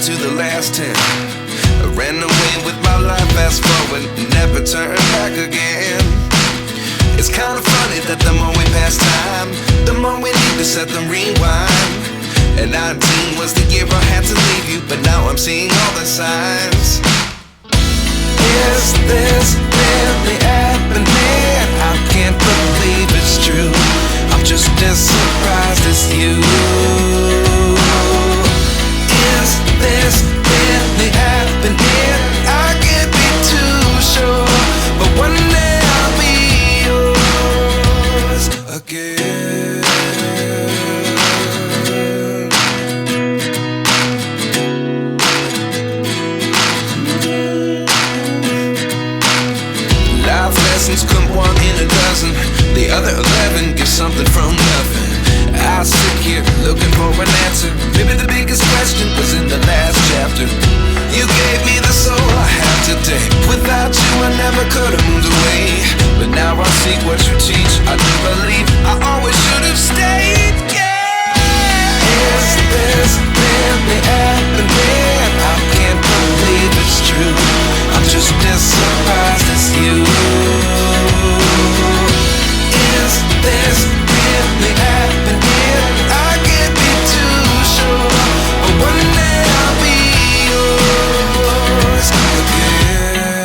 to the last 10. I ran away with my life, fast forward, never turn back again. It's kind of funny that the more we pass time, the more we need to set them rewind. And 19 was the year I had to leave you, but now I'm seeing all the signs. Is this really happening? I can't believe it's true. I'm just as surprised as you. Is this really happening? I can't be too sure, but one day I'll be yours again. Life lessons come one in a dozen. The other 11 get something from nothing. I sit here looking for an answer. Maybe the biggest question was in the last chapter. You gave me the soul I have today. Without you I never could have moved away. But now I see what you teach. I do believe I always should have stayed. Yeah. Is this really happening? I can't believe it's true. I'm just as surprised as you. Is this really happening? I can't be too sure, but one day I'll be yours again.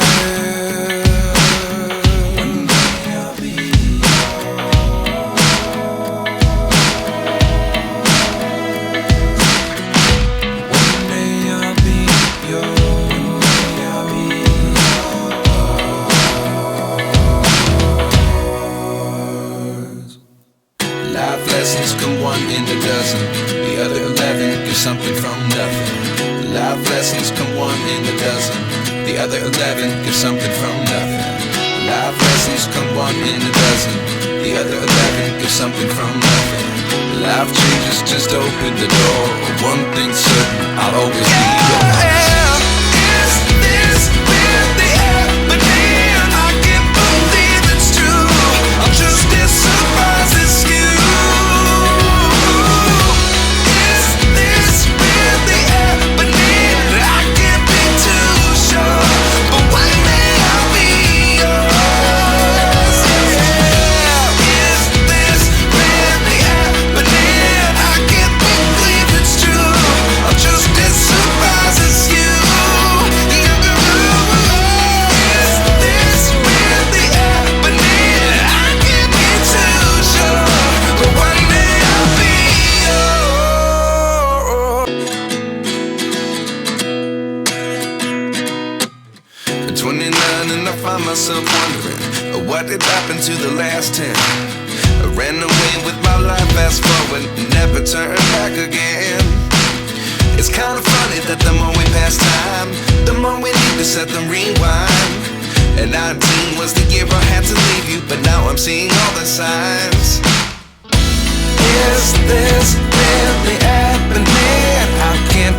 One day I'll be yours. One day I'll be yours. Life lessons come one in a dozen. The other 11 get something from nothing. Life lessons come one in a dozen. The other 11 get something from nothing. Life lessons come one in a dozen. The other 11 get something from nothing. Life changes just open the door. One thing's certain, I'll always be yours. Is this really happening? I can't believe it's true. I'm just as surprised as you. At 29 and I find myself wondering what did happen to the last 10. I ran away with my life, fast forward, never turn back again. It's kind of funny that the more we pass time, the more we need to set them rewind. And 19 was the year I had to leave you, but now I'm seeing all the signs. Is this really happening? I can't